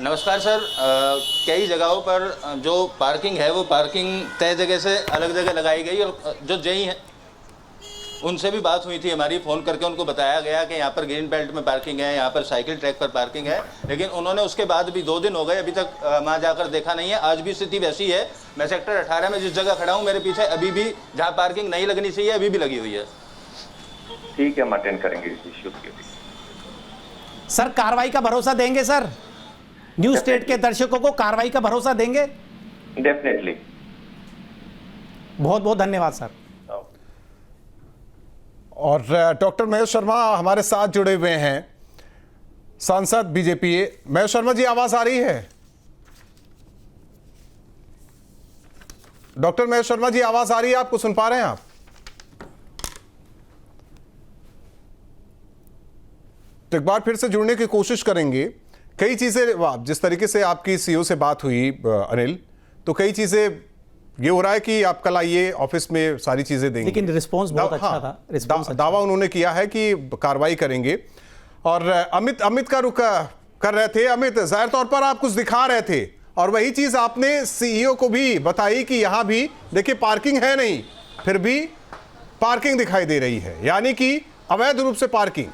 नमस्कार सर। कई जगहों पर जो पार्किंग है वो पार्किंग तय जगह से अलग जगह लगाई गई और जो जेई हैं उनसे भी बात हुई थी हमारी, फ़ोन करके उनको बताया गया कि यहाँ पर ग्रीन बेल्ट में पार्किंग है, यहाँ पर साइकिल ट्रैक पर पार्किंग है, लेकिन उन्होंने उसके बाद भी 2 दिन हो गए अभी तक वहाँ जाकर देखा नहीं है। आज भी स्थिति वैसी है। मैं सेक्टर 18 में जिस जगह खड़ा हूँ मेरे पीछे अभी भी जहाँ पार्किंग नहीं लगनी चाहिए अभी भी लगी हुई है। ठीक है, हम अटेंड करेंगे इस इश्यू के लिए। सर कार्रवाई का भरोसा देंगे सर? न्यू स्टेट के दर्शकों को कार्रवाई का भरोसा देंगे? डेफिनेटली। बहुत बहुत धन्यवाद सर। और डॉक्टर महेश शर्मा हमारे साथ जुड़े हुए हैं, सांसद बीजेपी। महेश शर्मा जी, आवाज आ रही है? डॉक्टर महेश शर्मा जी, आवाज आ रही है? आपको सुन पा रहे हैं आप? तो एक बार फिर से जुड़ने की कोशिश करेंगे। कई चीजें, जिस तरीके से आपकी सीईओ से बात हुई अनिल, तो कई चीजें ये हो रहा है कि आप कल आइए, ऑफिस में सारी चीजें देंगे, लेकिन रिस्पांस बहुत अच्छा था। रिस्पांस दावा उन्होंने किया है कि कार्रवाई करेंगे। और अमित का रुख कर रहे थे। अमित, जाहिर तौर पर आप कुछ दिखा रहे थे और वही चीज आपने सीईओ को भी बताई कि यहां भी देखिए पार्किंग है नहीं, फिर भी पार्किंग दिखाई दे रही है, यानी कि अवैध रूप से पार्किंग।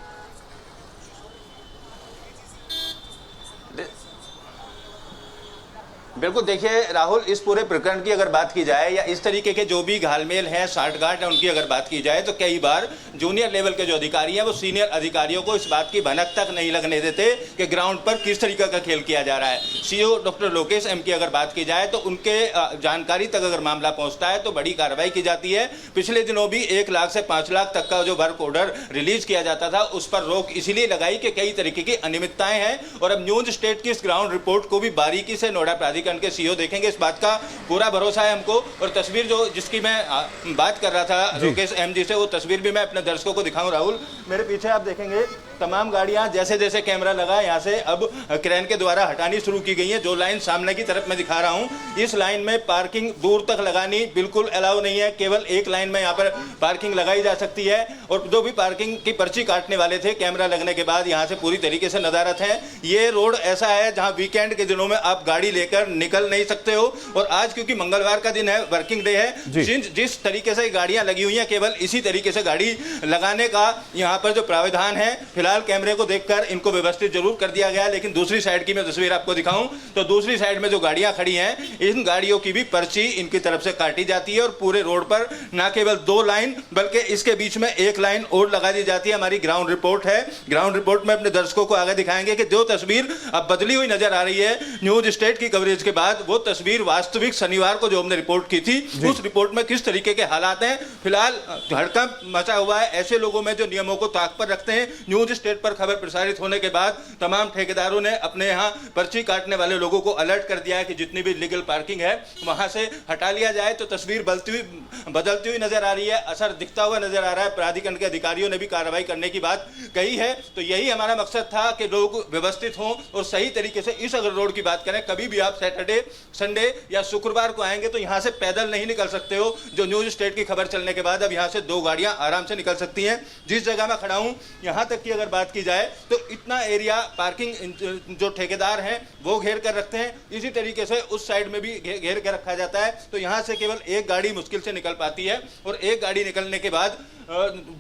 बिल्कुल, देखिए राहुल, इस पूरे प्रकरण की अगर बात की जाए या इस तरीके के जो भी घालमेल हैं, साठगांठ है, उनकी अगर बात की जाए तो कई बार जूनियर लेवल के जो अधिकारी हैं वो सीनियर अधिकारियों को इस बात की भनक तक नहीं लगने देते कि ग्राउंड पर किस तरीके का खेल किया जा रहा है। सीईओ डॉक्टर लोकेश एम की अगर बात की जाए तो उनके जानकारी तक अगर मामला पहुंचता है तो बड़ी कार्रवाई की जाती है। पिछले दिनों भी 1 लाख से 5 लाख तक का जो वर्क ऑर्डर रिलीज किया जाता था उस पर रोक इसीलिए लगाई कि कई तरीके की अनियमितताएं हैं। और अब न्यूज स्टेट की इस ग्राउंड रिपोर्ट को भी बारीकी से नोएडा प्राधिकरण के सीईओ देखेंगे, इस बात का पूरा भरोसा है हमको। और तस्वीर जो जिसकी मैं बात कर रहा था लोकेश एम जी से, वो तस्वीर भी मैं अपने दर्शकों को दिखाऊं। राहुल, मेरे पीछे आप देखेंगे तमाम गाड़ियां जैसे जैसे कैमरा लगा यहाँ से अब क्रेन के द्वारा हटानी शुरू की गई है। जो लाइन सामने की तरफ मैं दिखा रहा हूँ, इस लाइन में पार्किंग दूर तक लगानी बिल्कुल अलाउ नहीं है। केवल एक लाइन में यहाँ पर पार्किंग लगाई जा सकती है। और जो भी पार्किंग की पर्ची काटने वाले थे कैमरा लगने के बाद यहाँ से पूरी तरीके से नदारत है। ये रोड ऐसा है जहाँ वीकेंड के दिनों में आप गाड़ी लेकर निकल नहीं सकते हो। और आज क्योंकि मंगलवार का दिन है, वर्किंग डे है, जिस तरीके से गाड़ियां लगी हुई हैं केवल इसी तरीके से गाड़ी लगाने का यहाँ पर जो प्रावधान है, फिलहाल कैमरे को देखकर इनको व्यवस्थित जरूर कर दिया गया है। लेकिन दूसरी साइड की मैं तस्वीर आपको दिखाऊं तो दूसरी साइड में जो गाड़ियां खड़ी हैं, इन गाड़ियों की भी पर्ची इनकी तरफ से काटी जाती है। और पूरे रोड पर न केवल 2 लाइन बल्कि इसके बीच में 1 लाइन और लगा दी जाती है। हमारी ग्राउंड रिपोर्ट है, ग्राउंड रिपोर्ट में अपने दर्शकों को आगे दिखाएंगे कि जो तस्वीर अब बदली हुई नजर आ रही है न्यूज स्टेट की कवरेज के बाद, वो तस्वीर वास्तविक शनिवार को जो हमने रिपोर्ट की थी उस रिपोर्ट में किस तरीके के हालात हैं। फिलहाल हड़कंप मचा हुआ है ऐसे लोगों में जो नियमों को ताक पर रखते हैं। न्यूज स्टेट पर खबर प्रसारित होने के बाद तमाम ठेकेदारों ने अपने यहाँ पर्ची काटने वाले लोगों को अलर्ट कर दिया है कि जितनी भी लीगल पार्किंग है वहां से हटा लिया जाए। तो तस्वीर बदलती हुई नजर आ रही है, असर दिखता हुआ नजर आ रहा है। प्राधिकरण के अधिकारियों ने भी कार्रवाई करने की बात कही है। तो यही हमारा मकसद था कि लोग व्यवस्थित हों और सही तरीके से इस अगर रोड की बात करें, कभी भी आप सैटरडे, संडे या शुक्रवार को आएंगे तो यहाँ से पैदल नहीं निकल सकते हो। जो न्यूज स्टेट की खबर चलने के बाद अब यहाँ से 2 गाड़ियां आराम से निकल सकती हैं। जिस जगह मैं खड़ा हूँ यहाँ तक की अगर बात की जाए तो इतना एरिया पार्किंग जो ठेकेदार हैं वो घेर कर रखते हैं, इसी तरीके से उस साइड में भी घेर कर रखा जाता है। तो यहाँ से केवल एक गाड़ी मुश्किल से निकल पाती है और एक गाड़ी निकलने के बाद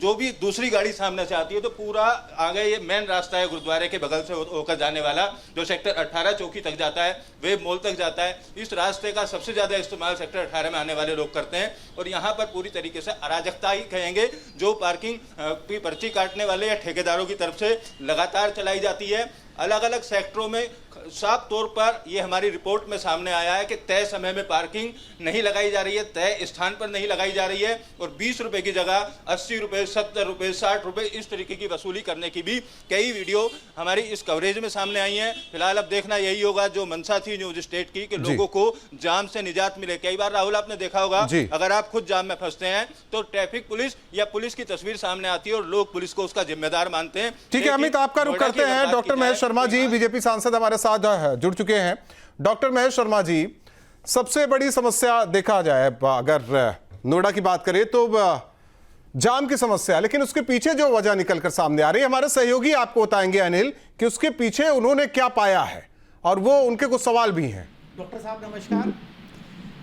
जो भी दूसरी गाड़ी सामने से आती है तो पूरा आगे ये मेन रास्ता है गुरुद्वारे के बगल से होकर जाने वाला, जो सेक्टर 18 चौकी तक जाता है, वेब मॉल तक जाता है। इस रास्ते का सबसे ज्यादा इस्तेमाल सेक्टर 18 में आने वाले लोग करते हैं। और यहाँ पर पूरी तरीके से अराजकता ही कहेंगे जो पार्किंग की पर्ची काटने वाले या ठेकेदारों की तरफ से लगातार चलाई जाती है। अलग अलग सेक्टरों में साफ तौर पर यह हमारी रिपोर्ट में सामने आया है कि तय समय में पार्किंग नहीं लगाई जा रही है, तय स्थान पर नहीं लगाई जा रही है। और 20 रुपए की जगह 80 रुपए, 70 रुपए, 60 रुपए इस तरीके की वसूली करने की भी कई वीडियो हमारी इस कवरेज में सामने आई हैं। फिलहाल अब देखना यही होगा, जो मंशा थी न्यूज स्टेट की, कि लोगों को जाम से निजात मिले। कई बार राहुल आपने देखा होगा, अगर आप खुद जाम में फंसते हैं तो ट्रैफिक पुलिस या पुलिस की तस्वीर सामने आती है और लोग पुलिस को उसका जिम्मेदार मानते हैं। ठीक है अमित, आपका रुख करते हैं। डॉक्टर महेश शर्मा जी, बीजेपी सांसद हमारे साथ जुड़ चुके हैं। डॉक्टर महेश शर्मा जी, सबसे बड़ी समस्या देखा जाए अगर नोएडा की बात करें तो जाम की समस्या, लेकिन उसके पीछे जो वजह निकलकर सामने आ रही है, हमारे सहयोगी आपको बताएंगे अनिल, कि उसके पीछे उन्होंने क्या पाया है। और वो उनके कुछ सवाल भी हैं। डॉक्टर साहब नमस्कार।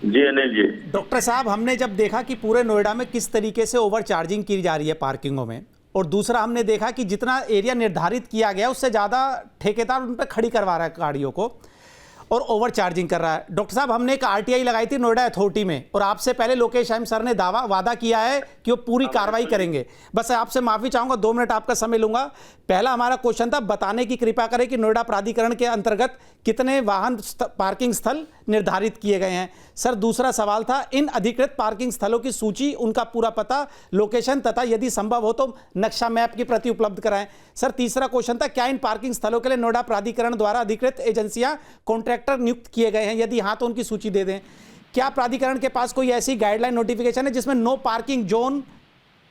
जी अनिल जी। डॉक्टर साहब, हमने जब देखा कि पूरे नोएडा में किस तरीके से ओवर चार्जिंग की जा रही है पार्किंगों में, और दूसरा हमने देखा कि जितना एरिया निर्धारित किया गया उससे ज़्यादा ठेकेदार उन पर खड़ी करवा रहा है गाड़ियों को और ओवर चार्जिंग कर रहा है। डॉक्टर साहब, हमने एक आरटीआई लगाई थी नोएडा अथॉरिटी में, और आपसे पहले लोकेश अहम सर ने वादा किया है कि वो पूरी कार्रवाई करेंगे। बस आपसे माफ़ी चाहूँगा, 2 मिनट आपका समय लूँगा। पहला हमारा क्वेश्चन था, बताने की कृपा करें कि नोएडा प्राधिकरण के अंतर्गत कितने वाहन पार्किंग स्थल निर्धारित किए गए हैं। सर, दूसरा सवाल था, इन अधिकृत पार्किंग स्थलों की सूची, उनका पूरा पता, लोकेशन तथा यदि संभव हो तो नक्शा मैप की प्रति उपलब्ध कराएं। सर, तीसरा क्वेश्चन था, क्या इन पार्किंग स्थलों के लिए नोएडा प्राधिकरण द्वारा अधिकृत एजेंसियां, कॉन्ट्रैक्टर नियुक्त किए गए हैं? यदि हाँ तो उनकी सूची दे दें। क्या प्राधिकरण के पास कोई ऐसी गाइडलाइन नोटिफिकेशन है जिसमें नो पार्किंग जोन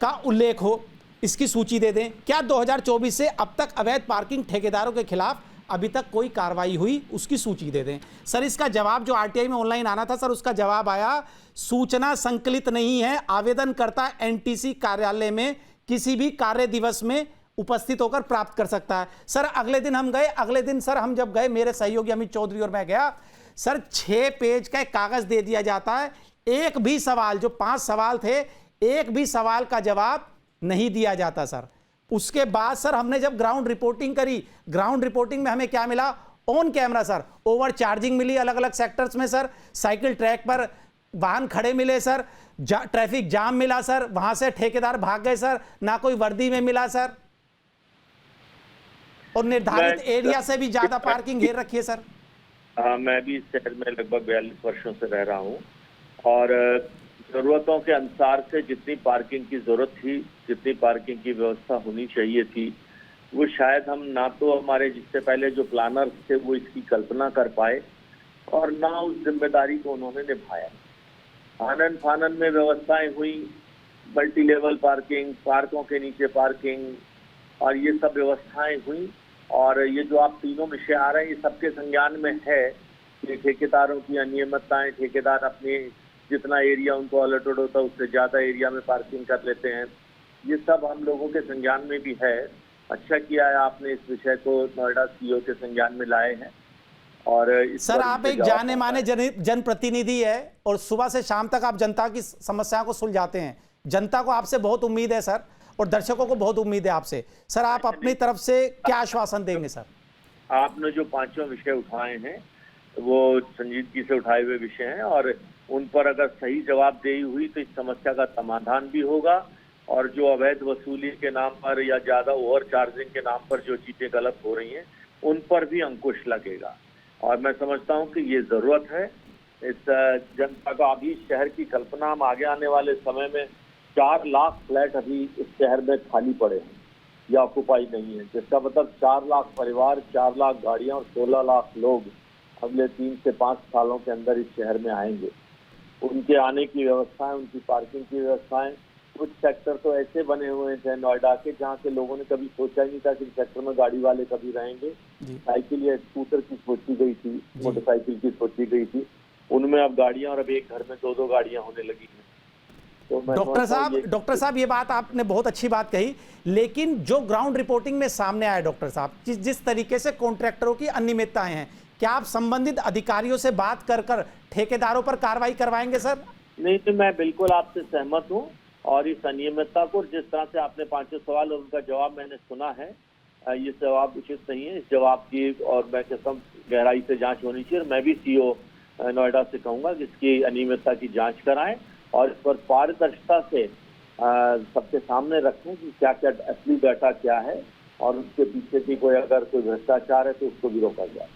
का उल्लेख हो? इसकी सूची दे दें। क्या 2024 से अब तक अवैध पार्किंग ठेकेदारों के खिलाफ अभी तक कोई कार्रवाई हुई? उसकी सूची दे दें। सर, इसका जवाब जो आरटीआई में ऑनलाइन आना था सर, उसका जवाब आया, सूचना संकलित नहीं है, आवेदनकर्ता एनटीसी कार्यालय में किसी भी कार्य दिवस में उपस्थित होकर प्राप्त कर सकता है। सर, अगले दिन हम गए, अगले दिन सर हम जब गए, मेरे सहयोगी अमित चौधरी और मैं गया, सर 6 पेज का एक कागज दे दिया जाता है, एक भी सवाल, जो 5 सवाल थे, एक भी सवाल का जवाब नहीं दिया जाता सर। उसके बाद सर हमने जब ग्राउंड रिपोर्टिंग करी, ग्राउंड रिपोर्टिंग में हमें क्या मिला? On camera sir overcharging मिली अलग अलग सेक्टर्स में सर, साइकिल ट्रैक पर वाहन खड़े मिले सर, ट्रैफिक जाम मिला सर, वहां से ठेकेदार भाग गए सर, ना कोई वर्दी में मिला सर, और निर्धारित एरिया से भी ज्यादा पार्किंग घेर रखी है सर। हाँ, मैं भी इस शहर में लगभग 42 वर्षों से रह रहा हूँ, और जरूरतों के अनुसार से जितनी पार्किंग की जरूरत थी, जितनी पार्किंग की व्यवस्था होनी चाहिए थी, वो शायद हम ना तो हमारे जिससे पहले जो प्लानर्स थे वो इसकी कल्पना कर पाए, और ना उस जिम्मेदारी को उन्होंने निभाया। आनन फानन में व्यवस्थाएं हुई, मल्टी लेवल पार्किंग, पार्कों के नीचे पार्किंग, और ये सब व्यवस्थाएं हुई। और ये जो आप तीनों विषय आ रहे हैं, ये सबके संज्ञान में है कि ठेकेदारों की अनियमितताएं, ठेकेदार अपने जितना एरिया उनको अलॉटेड होता है उससे ज़्यादा एरिया में पार्किंग कर लेते हैं। ये सब हम लोगों के संज्ञान में भी है। अच्छा किया है आपने इस विषय को नोएडा सीईओ के संज्ञान में लाए हैं। और सर, आप एक जाने माने जनप्रतिनिधि है, और सुबह से शाम तक आप जनता की समस्याओं को सुलझाते हैं। जनता को आपसे बहुत उम्मीद है सर, और दर्शकों को बहुत उम्मीद है आपसे। सर, आप अपनी तरफ से क्या आश्वासन देंगे सर? आपने जो 5 विषय उठाए हैं वो संजीदगी से उठाए हुए विषय हैं, और उन पर अगर सही जवाबदेही हुई तो इस समस्या का समाधान भी होगा, और जो अवैध वसूली के नाम पर या ज्यादा ओवर चार्जिंग के नाम पर जो चीजें गलत हो रही हैं उन पर भी अंकुश लगेगा। और मैं समझता हूं कि ये जरूरत है इस जनता का। अभी शहर की कल्पना, हम आगे आने वाले समय में 4 लाख फ्लैट अभी इस शहर में खाली पड़े हैं या ऑक्युपाई नहीं है, जिसका मतलब 4 लाख परिवार, 4 लाख गाड़ियां और 16 लाख लोग अगले 3 से 5 सालों के अंदर इस शहर में आएंगे। उनके आने की व्यवस्थाएं, उनकी पार्किंग की व्यवस्थाएं, कुछ सेक्टर तो ऐसे बने हुए थे नोएडा के जहाँ के लोगों ने कभी सोचा ही नहीं था कि सेक्टर में गाड़ी वाले कभी रहेंगे। साइकिल या स्कूटर की सोची गई थी, मोटरसाइकिल की सोची गई थी, उनमें अब गाड़ियां, और अब एक घर में 2-2 गाड़ियां होने लगी हैं। तो डॉक्टर साहब ये बात आपने बहुत अच्छी बात कही, लेकिन जो ग्राउंड रिपोर्टिंग में सामने आया डॉक्टर साहब, जिस तरीके से कॉन्ट्रैक्टरों की अनियमितताएं हैं, क्या आप संबंधित अधिकारियों से बात कर ठेकेदारों पर कार्रवाई करवाएंगे सर? नहीं, तो मैं बिल्कुल आपसे सहमत हूं, और इस अनियमितता को, जिस तरह से आपने 5 सवाल और उनका जवाब मैंने सुना है, ये जवाब उचित नहीं है। इस जवाब की, और मैं कहता हूँ, गहराई से जांच होनी चाहिए। और मैं भी सीईओ नोएडा से कहूंगा कि इसकी अनियमितता की जांच कराएं, और इस पर पारदर्शिता से सबके सामने रखें कि क्या क्या असली डाटा क्या है, और उसके पीछे की कोई अगर कोई भ्रष्टाचार है तो उसको भी रोका जाए।